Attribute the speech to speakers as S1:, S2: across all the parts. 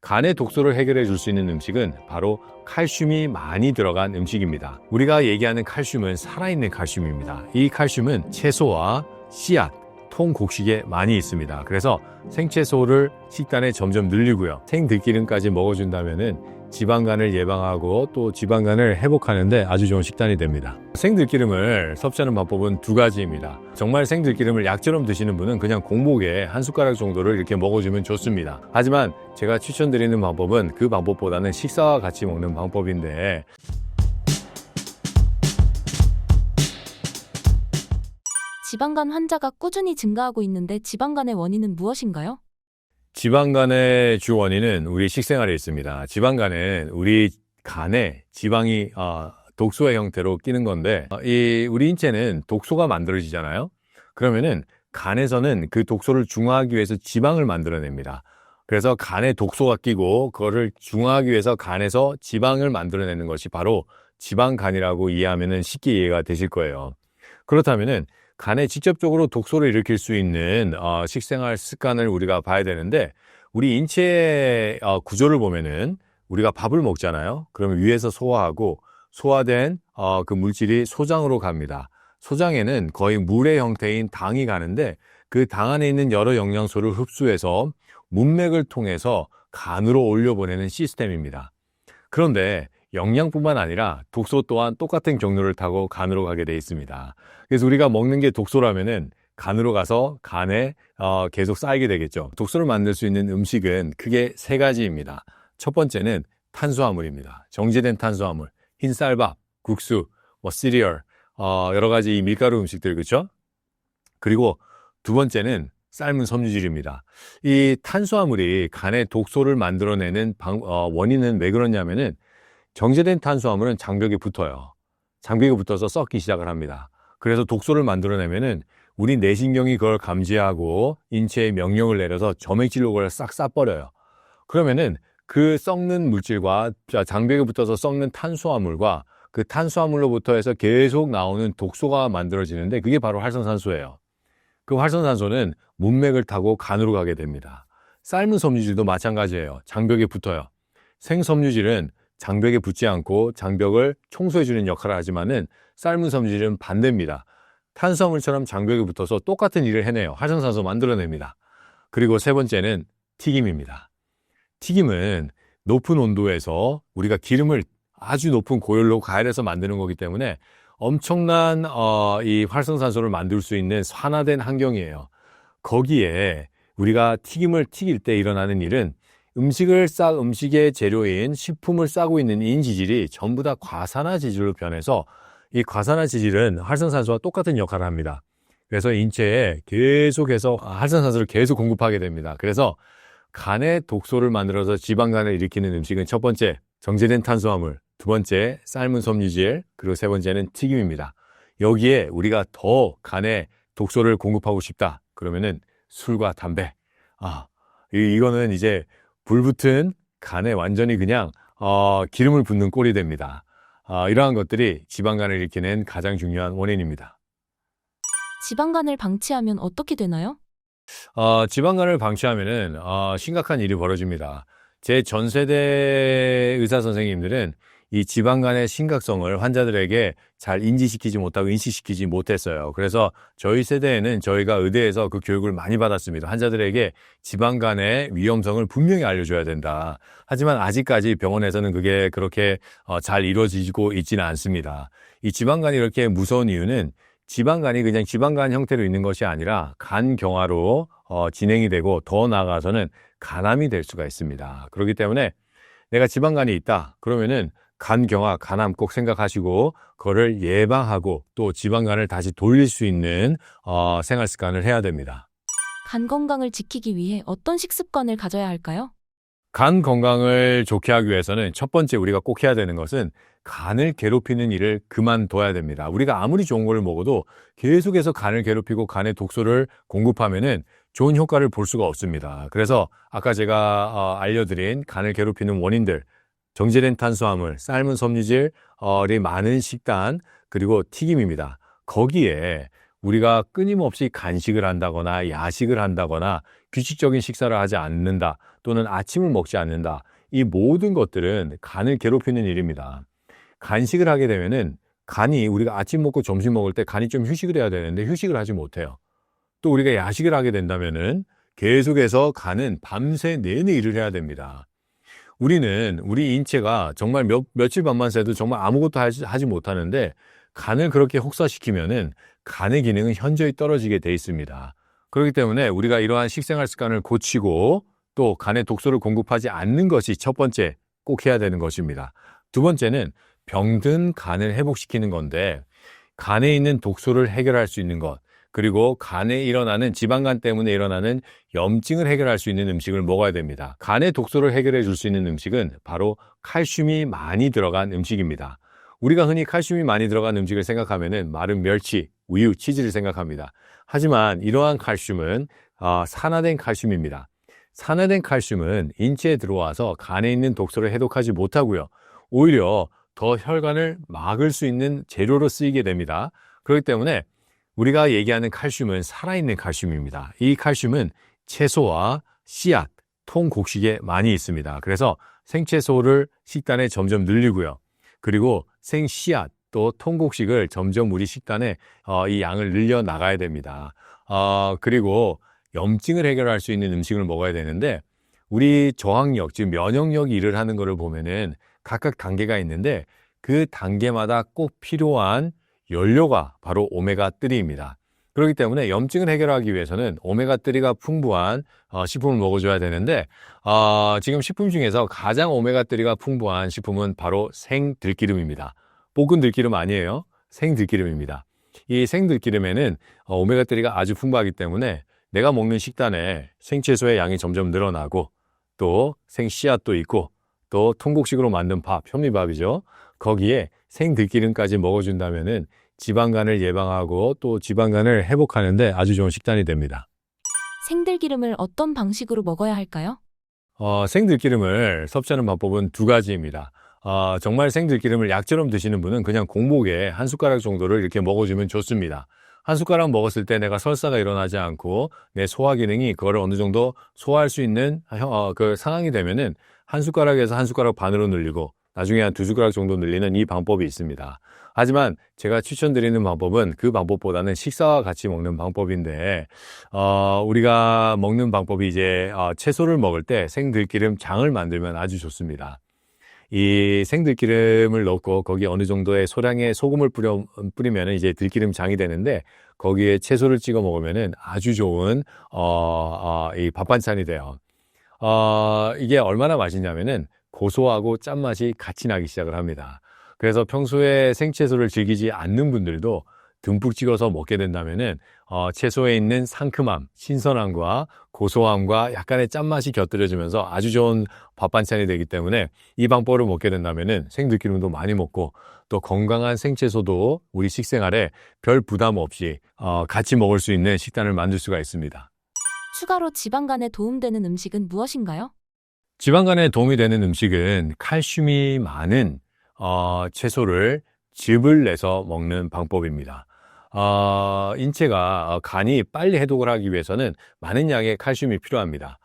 S1: 간의 독소를 해결해 줄 수 있는 음식은 바로 칼슘이 많이 들어간 음식입니다. 우리가 얘기하는 칼슘은 살아있는 칼슘입니다. 이 칼슘은 채소와 씨앗, 통곡식에 많이 있습니다. 그래서 생채소를 식단에 점점 늘리고요. 생들기름까지 먹어준다면은 지방간을 예방하고 또 지방간을 회복하는데 아주 좋은 식단이 됩니다. 생들기름을 섭취하는 방법은 두 가지입니다. 정말 생들기름을 약처럼 드시는 분은 그냥 공복에 한 숟가락 정도를 이렇게 먹어주면 좋습니다. 하지만 제가 추천드리는 방법은 그 방법보다는 식사와 같이 먹는 방법인데,
S2: 지방간 환자가 꾸준히 증가하고 있는데 지방간의 원인은 무엇인가요?
S1: 지방간의 주 원인은 우리 식생활에 있습니다. 지방간은 우리 간에 지방이 독소의 형태로 끼는 건데, 우리 인체는 독소가 만들어지잖아요. 그러면은 간에서는 그 독소를 중화하기 위해서 지방을 만들어냅니다. 그래서 간에 독소가 끼고 그거를 중화하기 위해서 간에서 지방을 만들어내는 것이 바로 지방간이라고 이해하면은 쉽게 이해가 되실 거예요. 그렇다면은 간에 직접적으로 독소를 일으킬 수 있는 식생활 습관을 우리가 봐야 되는데, 우리 인체의 구조를 보면은 우리가 밥을 먹잖아요. 그러면 위에서 소화하고 소화된 그 물질이 소장으로 갑니다. 소장에는 거의 물의 형태인 당이 가는데, 그 당 안에 있는 여러 영양소를 흡수해서 문맥을 통해서 간으로 올려보내는 시스템입니다. 그런데 영양뿐만 아니라 독소 또한 똑같은 경로를 타고 간으로 가게 되어 있습니다. 그래서 우리가 먹는 게 독소라면은 간으로 가서 간에 계속 쌓이게 되겠죠. 독소를 만들 수 있는 음식은 크게 세 가지입니다. 첫 번째는 탄수화물입니다. 정제된 탄수화물, 흰쌀밥, 국수, 시리얼, 여러 가지 이 밀가루 음식들, 그렇죠? 그리고 두 번째는 삶은 섬유질입니다. 이 탄수화물이 간에 독소를 만들어내는 원인은 왜 그러냐면은, 정제된 탄수화물은 장벽에 붙어요. 장벽에 붙어서 썩기 시작을 합니다. 그래서 독소를 만들어내면은 우리 내신경이 그걸 감지하고 인체에 명령을 내려서 점액질로 그걸 싹 싸버려요. 그러면은 그 썩는 물질과 장벽에 붙어서 썩는 탄수화물과 그 탄수화물로부터 해서 계속 나오는 독소가 만들어지는데, 그게 바로 활성산소예요. 그 활성산소는 문맥을 타고 간으로 가게 됩니다. 삶은 섬유질도 마찬가지예요. 장벽에 붙어요. 생섬유질은 장벽에 붙지 않고 장벽을 청소해주는 역할을 하지만은 삶은 섬유질은 반대입니다. 탄수화물처럼 장벽에 붙어서 똑같은 일을 해내요. 활성산소 만들어냅니다. 그리고 세 번째는 튀김입니다. 튀김은 높은 온도에서 우리가 기름을 아주 높은 고열로 가열해서 만드는 거기 때문에 엄청난 이 활성산소를 만들 수 있는 산화된 환경이에요. 거기에 우리가 튀김을 튀길 때 일어나는 일은 음식의 재료인 식품을 싸고 있는 인지질이 전부 다 과산화지질로 변해서, 이 과산화지질은 활성산소와 똑같은 역할을 합니다. 그래서 인체에 계속해서 활성산소를 계속 공급하게 됩니다. 그래서 간에 독소를 만들어서 지방간을 일으키는 음식은 첫 번째, 정제된 탄수화물, 두 번째, 삶은 섬유질, 그리고 세 번째는 튀김입니다. 여기에 우리가 더 간에 독소를 공급하고 싶다 그러면은 술과 담배, 이거는 이제 불붙은 간에 완전히 그냥 기름을 붓는 꼴이 됩니다. 이러한 것들이 지방간을 일으키는 가장 중요한 원인입니다.
S2: 지방간을 방치하면 어떻게 되나요?
S1: 지방간을 방치하면은 심각한 일이 벌어집니다. 제 전 세대 의사 선생님들은 이 지방간의 심각성을 환자들에게 잘 인지시키지 못하고 인식시키지 못했어요. 그래서 저희 세대에는 저희가 의대에서 그 교육을 많이 받았습니다. 환자들에게 지방간의 위험성을 분명히 알려줘야 된다. 하지만 아직까지 병원에서는 그게 그렇게 잘 이루어지고 있지는 않습니다. 이 지방간이 이렇게 무서운 이유는, 지방간이 그냥 지방간 형태로 있는 것이 아니라 간경화로 진행이 되고, 더 나아가서는 간암이 될 수가 있습니다. 그렇기 때문에 내가 지방간이 있다 그러면은 간경화, 간암 꼭 생각하시고 그거를 예방하고 또 지방간을 다시 돌릴 수 있는 생활 습관을 해야 됩니다.
S2: 간 건강을 지키기 위해 어떤 식습관을 가져야 할까요?
S1: 간 건강을 좋게 하기 위해서는 첫 번째 우리가 꼭 해야 되는 것은 간을 괴롭히는 일을 그만둬야 됩니다. 우리가 아무리 좋은 걸 먹어도 계속해서 간을 괴롭히고 간에 독소를 공급하면은 좋은 효과를 볼 수가 없습니다. 그래서 아까 제가 알려드린 간을 괴롭히는 원인들, 정제된 탄수화물, 삶은 섬유질이 많은 식단, 그리고 튀김입니다. 거기에 우리가 끊임없이 간식을 한다거나 야식을 한다거나 규칙적인 식사를 하지 않는다 또는 아침을 먹지 않는다. 이 모든 것들은 간을 괴롭히는 일입니다. 간식을 하게 되면은 간이 우리가 아침 먹고 점심 먹을 때 간이 좀 휴식을 해야 되는데 휴식을 하지 못해요. 또 우리가 야식을 하게 된다면은 계속해서 간은 밤새 내내 일을 해야 됩니다. 우리 인체가 정말 며칠 밤만 새도 정말 아무것도 하지 못하는데 간을 그렇게 혹사시키면은 간의 기능은 현저히 떨어지게 돼 있습니다. 그렇기 때문에 우리가 이러한 식생활 습관을 고치고 또 간에 독소를 공급하지 않는 것이 첫 번째 꼭 해야 되는 것입니다. 두 번째는 병든 간을 회복시키는 건데 간에 있는 독소를 해결할 수 있는 것 그리고 간에 일어나는 지방간 때문에 일어나는 염증을 해결할 수 있는 음식을 먹어야 됩니다. 간의 독소를 해결해 줄 수 있는 음식은 바로 칼슘이 많이 들어간 음식입니다. 우리가 흔히 칼슘이 많이 들어간 음식을 생각하면은 마른 멸치, 우유, 치즈를 생각합니다. 하지만 이러한 칼슘은 산화된 칼슘입니다. 산화된 칼슘은 인체에 들어와서 간에 있는 독소를 해독하지 못하고요. 오히려 더 혈관을 막을 수 있는 재료로 쓰이게 됩니다. 그렇기 때문에 우리가 얘기하는 칼슘은 살아있는 칼슘입니다. 이 칼슘은 채소와 씨앗, 통곡식에 많이 있습니다. 그래서 생채소를 식단에 점점 늘리고요. 그리고 생씨앗 또 통곡식을 점점 우리 식단에 이 양을 늘려 나가야 됩니다. 그리고 염증을 해결할 수 있는 음식을 먹어야 되는데 우리 저항력, 즉 면역력이 일을 하는 것을 보면은 각각 단계가 있는데 그 단계마다 꼭 필요한 연료가 바로 오메가3입니다. 그렇기 때문에 염증을 해결하기 위해서는 오메가3가 풍부한 식품을 먹어줘야 되는데 지금 식품 중에서 가장 오메가3가 풍부한 식품은 바로 생들기름입니다. 볶은 들기름 아니에요. 생들기름입니다. 이 생들기름에는 오메가3가 아주 풍부하기 때문에 내가 먹는 식단에 생채소의 양이 점점 늘어나고 또 생씨앗도 있고 또 통곡식으로 만든 밥, 현미밥이죠. 거기에 생들기름까지 먹어준다면은 지방간을 예방하고 또 지방간을 회복하는데 아주 좋은 식단이 됩니다.
S2: 생들기름을 어떤 방식으로 먹어야 할까요?
S1: 생들기름을 섭취하는 방법은 두 가지입니다. 정말 생들기름을 약처럼 드시는 분은 그냥 공복에 한 숟가락 정도를 이렇게 먹어주면 좋습니다. 한 숟가락 먹었을 때 내가 설사가 일어나지 않고 내 소화 기능이 그거를 어느 정도 소화할 수 있는 그 상황이 되면은 한 숟가락에서 한 숟가락 반으로 늘리고 나중에 한 두 숟가락 정도 늘리는 이 방법이 있습니다. 하지만 제가 추천드리는 방법은 그 방법보다는 식사와 같이 먹는 방법인데 우리가 먹는 방법이 이제 채소를 먹을 때 생들기름 장을 만들면 아주 좋습니다. 이 생들기름을 넣고 거기에 어느 정도의 소량의 소금을 뿌리면 이제 들기름 장이 되는데 거기에 채소를 찍어 먹으면 아주 좋은 이 밥반찬이 돼요. 이게 얼마나 맛있냐면은 고소하고 짠맛이 같이 나기 시작을 합니다. 그래서 평소에 생채소를 즐기지 않는 분들도 듬뿍 찍어서 먹게 된다면은 채소에 있는 상큼함, 신선함과 고소함과 약간의 짠맛이 곁들여지면서 아주 좋은 밥반찬이 되기 때문에 이 방법을 먹게 된다면은 생들기름도 많이 먹고 또 건강한 생채소도 우리 식생활에 별 부담 없이 같이 먹을 수 있는 식단을 만들 수가 있습니다.
S2: 추가로 지방간에 도움되는 음식은 무엇인가요?
S1: 지방간에 도움이 되는 음식은 칼슘이 많은 채소를 즙을 내서 먹는 방법입니다. 인체가 간이 빨리 해독을 하기 위해서는 많은 양의 칼슘이 필요합니다.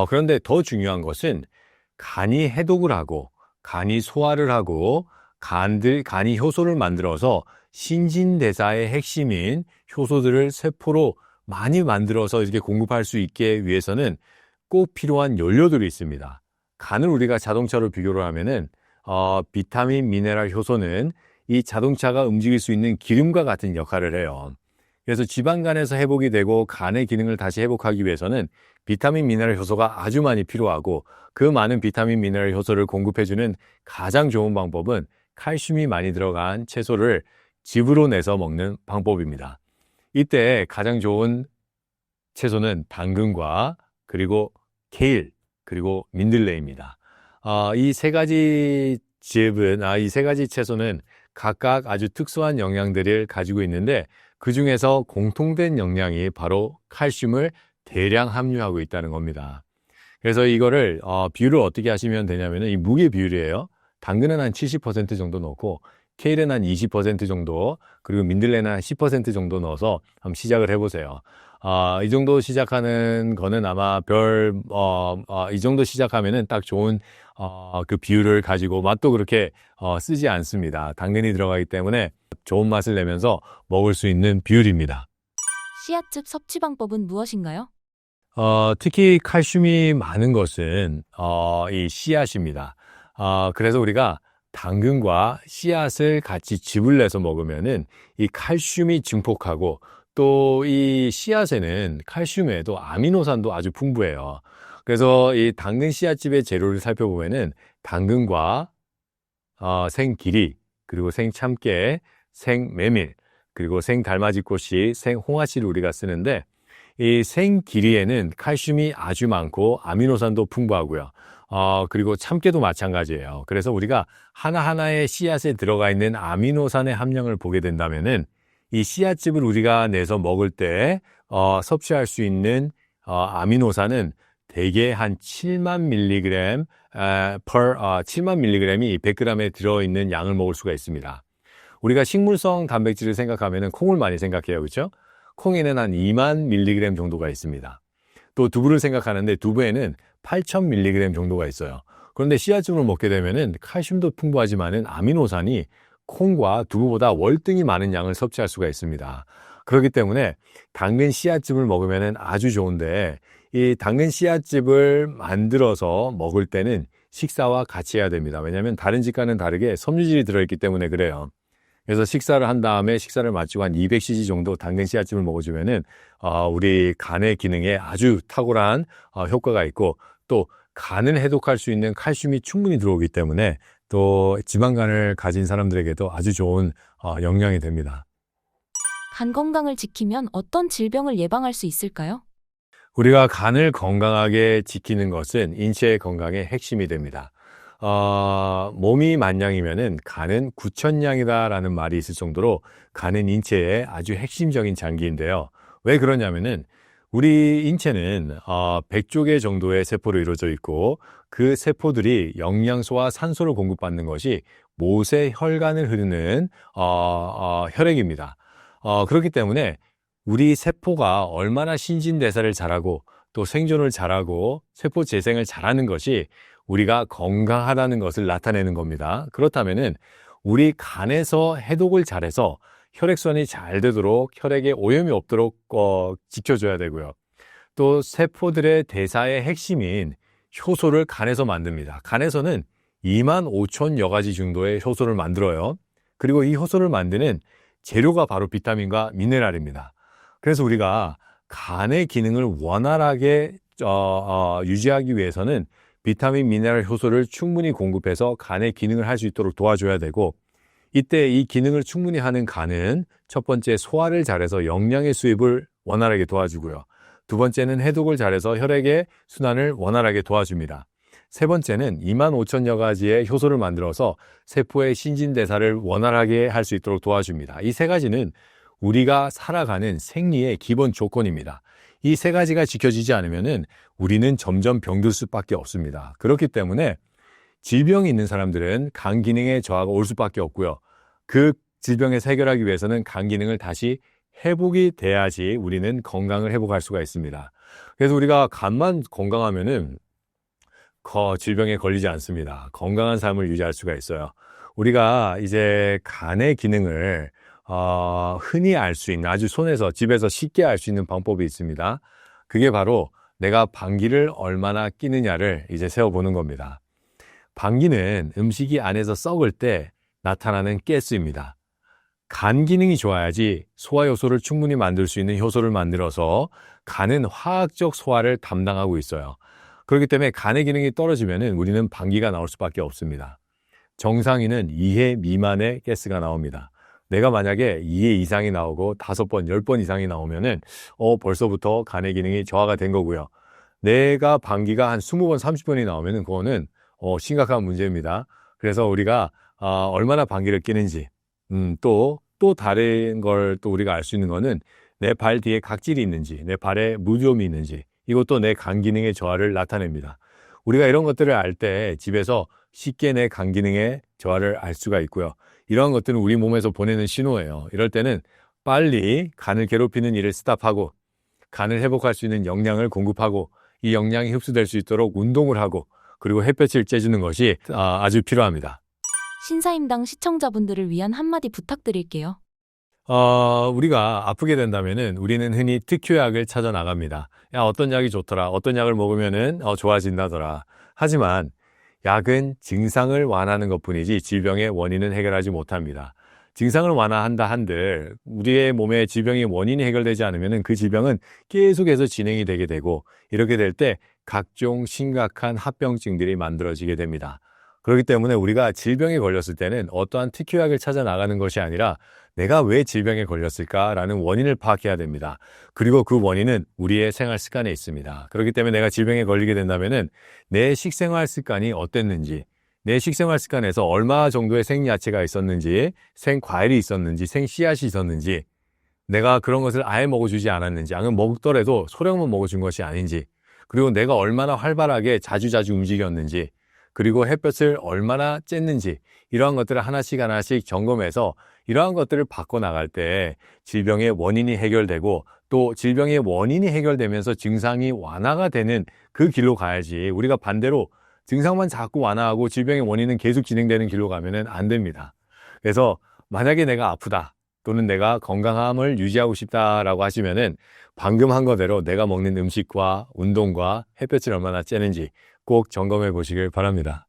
S1: 그런데 더 중요한 것은 간이 해독을 하고 간이 소화를 하고 간이 효소를 만들어서 신진대사의 핵심인 효소들을 세포로 많이 만들어서 이렇게 공급할 수 있게 위해서는 꼭 필요한 연료들이 있습니다. 간을 우리가 자동차로 비교를 하면은 비타민, 미네랄, 효소는 이 자동차가 움직일 수 있는 기름과 같은 역할을 해요. 그래서 지방간에서 회복이 되고 간의 기능을 다시 회복하기 위해서는 비타민, 미네랄, 효소가 아주 많이 필요하고 그 많은 비타민, 미네랄, 효소를 공급해주는 가장 좋은 방법은 칼슘이 많이 들어간 채소를 즙으로 내서 먹는 방법입니다. 이때 가장 좋은 채소는 당근과 그리고 케일 그리고 민들레입니다. 이 세 가지 이 세 가지 채소는 각각 아주 특수한 영양들을 가지고 있는데 그 중에서 공통된 영양이 바로 칼슘을 대량 함유하고 있다는 겁니다. 그래서 이거를 비율을 어떻게 하시면 되냐면은 이 무게 비율이에요. 당근은 한 70% 정도 넣고 케일은 한 20% 정도 그리고 민들레는 한 10% 정도 넣어서 한번 시작을 해보세요. 이 정도 시작하는 거는 아마 이 정도 시작하면은 딱 좋은, 그 비율을 가지고 맛도 그렇게, 쓰지 않습니다. 당근이 들어가기 때문에 좋은 맛을 내면서 먹을 수 있는 비율입니다.
S2: 씨앗즙 섭취 방법은 무엇인가요?
S1: 특히 칼슘이 많은 것은, 이 씨앗입니다. 그래서 우리가 당근과 씨앗을 같이 즙을 내서 먹으면은 이 칼슘이 증폭하고 또 이 씨앗에는 칼슘 외에도 아미노산도 아주 풍부해요. 그래서 이 당근 씨앗즙의 재료를 살펴보면은 당근과 생기리, 그리고 생참깨, 생메밀, 그리고 생달맞이꽃씨, 생홍아씨를 우리가 쓰는데 이 생기리에는 칼슘이 아주 많고 아미노산도 풍부하고요. 그리고 참깨도 마찬가지예요. 그래서 우리가 하나하나의 씨앗에 들어가 있는 아미노산의 함량을 보게 된다면은 이 씨앗즙을 우리가 내서 먹을 때 섭취할 수 있는 아미노산은 대개 한 7만 밀리그램 이 100g에 들어있는 양을 먹을 수가 있습니다. 우리가 식물성 단백질을 생각하면은 콩을 많이 생각해요. 그렇죠? 콩에는 한 2만 밀리그램 정도가 있습니다. 또 두부를 생각하는데 두부에는 8천 밀리그램 정도가 있어요. 그런데 씨앗즙을 먹게 되면은 칼슘도 풍부하지만은 아미노산이 콩과 두부보다 월등히 많은 양을 섭취할 수가 있습니다. 그렇기 때문에 당근 씨앗즙을 먹으면은 아주 좋은데 이 당근 씨앗즙을 만들어서 먹을 때는 식사와 같이 해야 됩니다. 왜냐하면 다른 집과는 다르게 섬유질이 들어있기 때문에 그래요. 그래서 식사를 한 다음에 식사를 마치고 한 200cc 정도 당근 씨앗즙을 먹어주면은 우리 간의 기능에 아주 탁월한 효과가 있고 또 간을 해독할 수 있는 칼슘이 충분히 들어오기 때문에 또 지방간을 가진 사람들에게도 아주 좋은 영양이 됩니다.
S2: 간 건강을 지키면 어떤 질병을 예방할 수 있을까요?
S1: 우리가 간을 건강하게 지키는 것은 인체의 건강의 핵심이 됩니다. 몸이 만냥이면은 간은 9천냥이다라는 말이 있을 정도로 간은 인체의 아주 핵심적인 장기인데요. 왜 그러냐면은 우리 인체는 100조 개 정도의 세포로 이루어져 있고 그 세포들이 영양소와 산소를 공급받는 것이 모세 혈관을 흐르는 혈액입니다. 그렇기 때문에 우리 세포가 얼마나 신진대사를 잘하고 또 생존을 잘하고 세포 재생을 잘하는 것이 우리가 건강하다는 것을 나타내는 겁니다. 그렇다면은 우리 간에서 해독을 잘해서 혈액순환이 잘 되도록 혈액에 오염이 없도록 지켜줘야 되고요. 또 세포들의 대사의 핵심인 효소를 간에서 만듭니다. 간에서는 2만 5천여 가지 정도의 효소를 만들어요. 그리고 이 효소를 만드는 재료가 바로 비타민과 미네랄입니다. 그래서 우리가 간의 기능을 원활하게 유지하기 위해서는 비타민, 미네랄, 효소를 충분히 공급해서 간의 기능을 할 수 있도록 도와줘야 되고 이때 이 기능을 충분히 하는 간은 첫 번째 소화를 잘해서 영양의 수입을 원활하게 도와주고요. 두 번째는 해독을 잘해서 혈액의 순환을 원활하게 도와줍니다. 세 번째는 2만 5천여 가지의 효소를 만들어서 세포의 신진대사를 원활하게 할 수 있도록 도와줍니다. 이 세 가지는 우리가 살아가는 생리의 기본 조건입니다. 이 세 가지가 지켜지지 않으면은 우리는 점점 병들 수밖에 없습니다. 그렇기 때문에 질병이 있는 사람들은 간 기능의 저하가 올 수밖에 없고요. 그 질병을 해결하기 위해서는 간 기능을 다시 회복이 돼야지 우리는 건강을 회복할 수가 있습니다. 그래서 우리가 간만 건강하면은 질병에 걸리지 않습니다. 건강한 삶을 유지할 수가 있어요. 우리가 이제 간의 기능을 흔히 알 수 있는 아주 손에서 집에서 쉽게 알 수 있는 방법이 있습니다. 그게 바로 내가 방귀를 얼마나 끼느냐를 이제 세어보는 겁니다. 방귀는 음식이 안에서 썩을 때 나타나는 가스입니다. 간 기능이 좋아야지 소화효소를 충분히 만들 수 있는 효소를 만들어서 간은 화학적 소화를 담당하고 있어요. 그렇기 때문에 간의 기능이 떨어지면 우리는 방귀가 나올 수밖에 없습니다. 정상인은 2회 미만의 가스가 나옵니다. 내가 만약에 2회 이상이 나오고 5번, 10번 이상이 나오면은 벌써부터 간의 기능이 저하가 된 거고요. 내가 방귀가 한 20번, 30번이 나오면은 그거는 심각한 문제입니다. 그래서 우리가 얼마나 방귀를 뀌는지 또 다른 걸 또 우리가 알 수 있는 거는 내 발 뒤에 각질이 있는지, 내 발에 무좀이 있는지 이것도 내 간 기능의 저하를 나타냅니다. 우리가 이런 것들을 알 때 집에서 쉽게 내 간 기능의 저하를 알 수가 있고요. 이러한 것들은 우리 몸에서 보내는 신호예요. 이럴 때는 빨리 간을 괴롭히는 일을 스탑하고 간을 회복할 수 있는 영양을 공급하고 이 영양이 흡수될 수 있도록 운동을 하고 그리고 햇볕을 쬐주는 것이 아주 필요합니다.
S2: 신사임당 시청자분들을 위한 한마디 부탁드릴게요.
S1: 우리가 아프게 된다면은 우리는 흔히 특효약을 찾아 나갑니다. 야, 어떤 약이 좋더라. 어떤 약을 먹으면은 좋아진다더라. 하지만 약은 증상을 완화하는 것뿐이지 질병의 원인은 해결하지 못합니다. 증상을 완화한다 한들 우리의 몸에 질병의 원인이 해결되지 않으면은 그 질병은 계속해서 진행이 되게 되고 이렇게 될 때 각종 심각한 합병증들이 만들어지게 됩니다. 그렇기 때문에 우리가 질병에 걸렸을 때는 어떠한 특효약을 찾아 나가는 것이 아니라 내가 왜 질병에 걸렸을까라는 원인을 파악해야 됩니다. 그리고 그 원인은 우리의 생활 습관에 있습니다. 그렇기 때문에 내가 질병에 걸리게 된다면은 내 식생활 습관이 어땠는지, 내 식생활 습관에서 얼마 정도의 생야채가 있었는지, 생과일이 있었는지, 생씨앗이 있었는지, 내가 그런 것을 아예 먹어주지 않았는지, 아니면 먹더라도 소량만 먹어준 것이 아닌지, 그리고 내가 얼마나 활발하게 자주자주 움직였는지, 그리고 햇볕을 얼마나 쬐는지 이러한 것들을 하나씩 점검해서 이러한 것들을 바꿔나갈 때 질병의 원인이 해결되고 또 질병의 원인이 해결되면서 증상이 완화가 되는 그 길로 가야지 우리가 반대로 증상만 자꾸 완화하고 질병의 원인은 계속 진행되는 길로 가면은 안 됩니다. 그래서 만약에 내가 아프다 또는 내가 건강함을 유지하고 싶다라고 하시면은 방금 한 거대로 내가 먹는 음식과 운동과 햇볕을 얼마나 쬐는지 꼭 점검해 보시길 바랍니다.